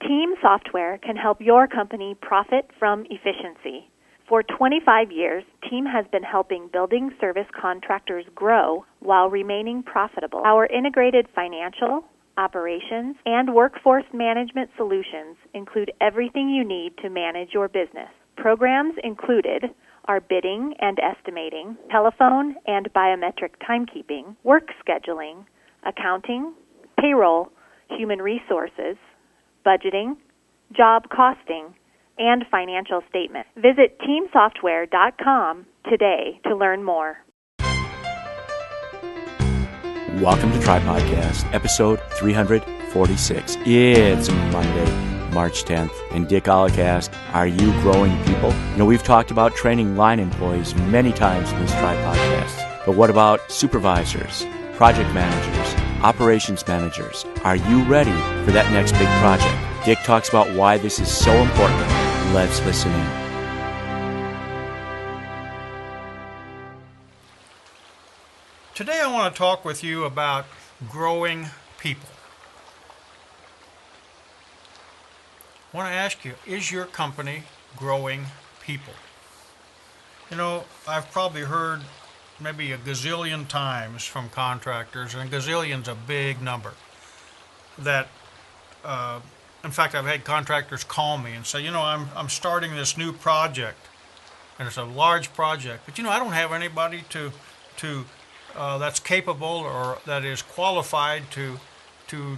Team software can help your company profit from efficiency. For 25 years, Team has been helping building service contractors grow while remaining profitable. Our integrated financial, operations, and workforce management solutions include everything you need to manage your business. Programs included are bidding and estimating, telephone and biometric timekeeping, work scheduling, accounting, payroll, human resources, budgeting, job costing, and financial statements. Visit teamsoftware.com today to learn more. Welcome to Tripodcast, episode 346. It's Monday, March 10th, and Dick Ollek asked, are you growing people? You know, we've talked about training line employees many times in this Tripodcast, but what about supervisors, project managers, operations managers? Are you ready for that next big project? Dick talks about why this is so important. Let's listen in. Today I want to talk with you about growing people. I want to ask you, is your company growing people? You know, I've probably heard maybe a gazillion times from contractors, and gazillion's a big number, that in fact, I've had contractors call me and say, you know, I'm starting this new project, and it's a large project, but you know, I don't have anybody to that's capable or that is qualified to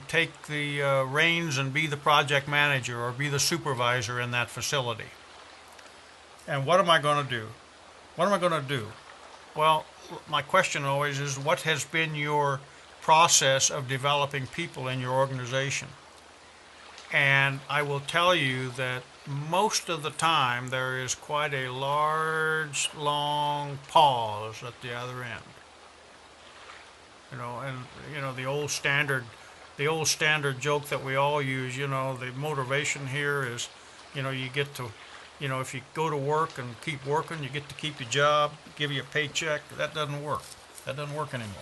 take the reins and be the project manager or be the supervisor in that facility. And what am I going to do? What am I going to do? Well, my question always is, what has been your process of developing people in your organization? And I will tell you that most of the time there is quite a large, long pause at the other end. You know, and you know the old standard joke that we all use. You know, the motivation here is, you know, you get to, you know, if you go to work and keep working, you get to keep your job, give you a paycheck. That doesn't work. That doesn't work anymore.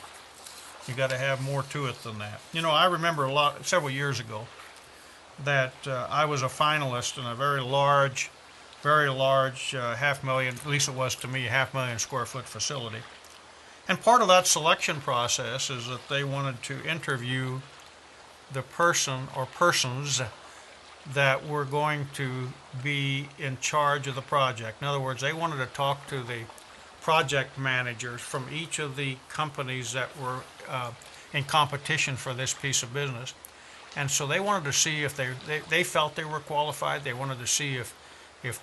You got to have more to it than that. You know, I remember several years ago, that I was a finalist in a very large, $500,000, at least it was to me, 500,000 square foot facility. And part of that selection process is that they wanted to interview the person or persons that were going to be in charge of the project. In other words, they wanted to talk to the project managers from each of the companies that were in competition for this piece of business. And so they wanted to see if they felt they were qualified. They wanted to see if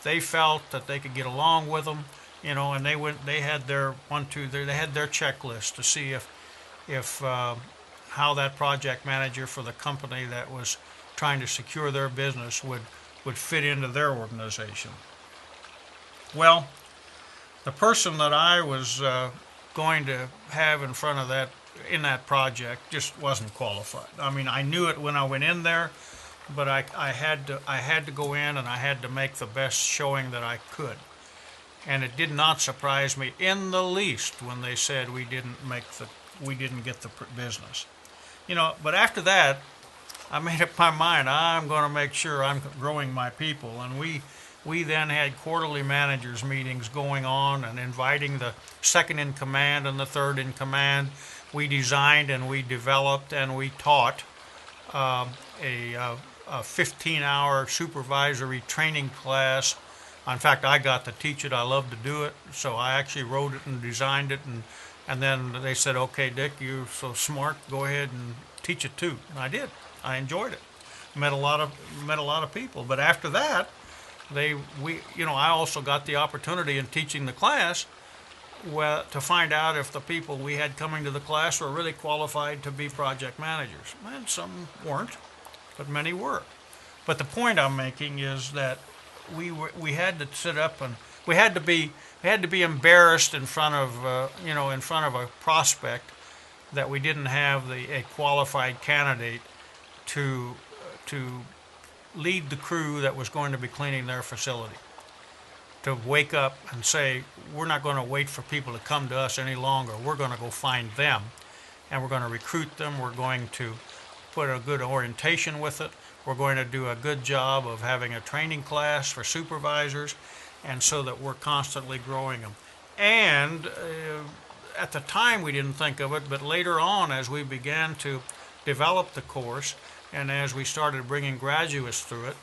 they felt that they could get along with them, you know. And they had their checklist to see if how that project manager for the company that was trying to secure their business would fit into their organization. Well, the person that I was going to have in front of that in that project just wasn't qualified. I mean, I knew it when I went in there, but I had to go in and I had to make the best showing that I could. And it did not surprise me in the least when they said we didn't get the business. You know, but after that, I made up my mind, I'm going to make sure I'm growing my people. And we then had quarterly managers meetings going on and inviting the second in command and the third in command. We designed and we developed and we taught a 15-hour supervisory training class. In fact, I got to teach it. I love to do it. So I actually wrote it and designed it. And then they said, okay, Dick, you're so smart. Go ahead and teach it too. And I did. I enjoyed it. Met a lot of people. But after that, I also got the opportunity in teaching the class to find out if the people we had coming to the class were really qualified to be project managers. And some weren't, but many were. But the point I'm making is that we had to sit up and we had to be embarrassed in front of a prospect that we didn't have a qualified candidate to lead the crew that was going to be cleaning their facility. To wake up and say, we're not going to wait for people to come to us any longer. We're going to go find them, and we're going to recruit them. We're going to put a good orientation with it. We're going to do a good job of having a training class for supervisors, and so that we're constantly growing them. And at the time we didn't think of it, but later on as we began to develop the course and as we started bringing graduates through it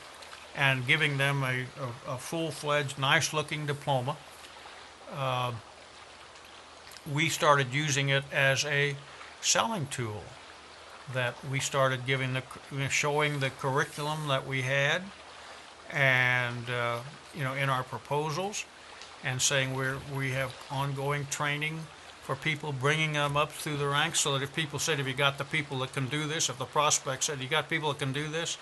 and giving them a full-fledged, nice-looking diploma, we started using it as a selling tool. That we started showing the curriculum that we had, and in our proposals, and saying we have ongoing training for people, bringing them up through the ranks, so that if people said, "Have you got the people that can do this?" If the prospect said, "You got people that can do this?"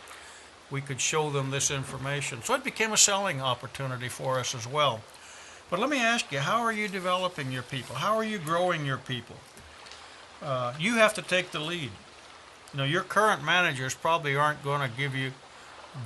we could show them this information. So it became a selling opportunity for us as well. But let me ask you, how are you developing your people? How are you growing your people? You have to take the lead. Your current managers probably aren't going to give you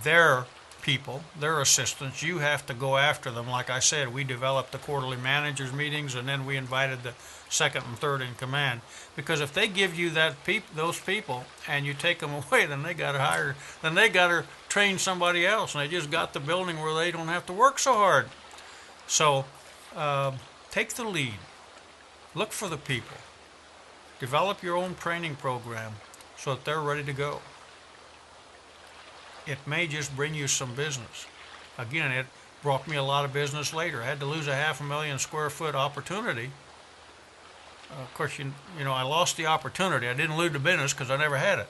their people, their assistants. You have to go after them. Like I said, we developed the quarterly managers meetings, and then we invited the second and third in command. Because if they give you those people and you take them away, then they got to train somebody else, and they just got the building where they don't have to work so hard. So take the lead. Look for the people. Develop your own training program so that they're ready to go. It may just bring you some business. Again, it brought me a lot of business later. I had to lose a 500,000 square foot opportunity. Of course, I lost the opportunity. I didn't lose the business because I never had it.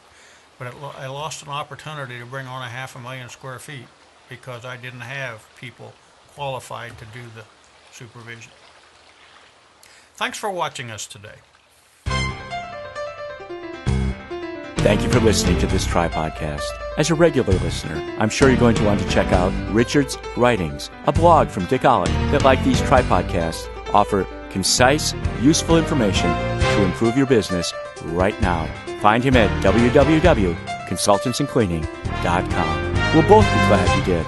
But I lost an opportunity to bring on a 500,000 square feet because I didn't have people qualified to do the supervision. Thanks for watching us today. Thank you for listening to this Tripodcast. As a regular listener, I'm sure you're going to want to check out Richard's writings, a blog from Dick Ollek that, like these Tripodcasts, offer concise, useful information to improve your business right now. Find him at www.consultantsandcleaning.com. We'll both be glad you did.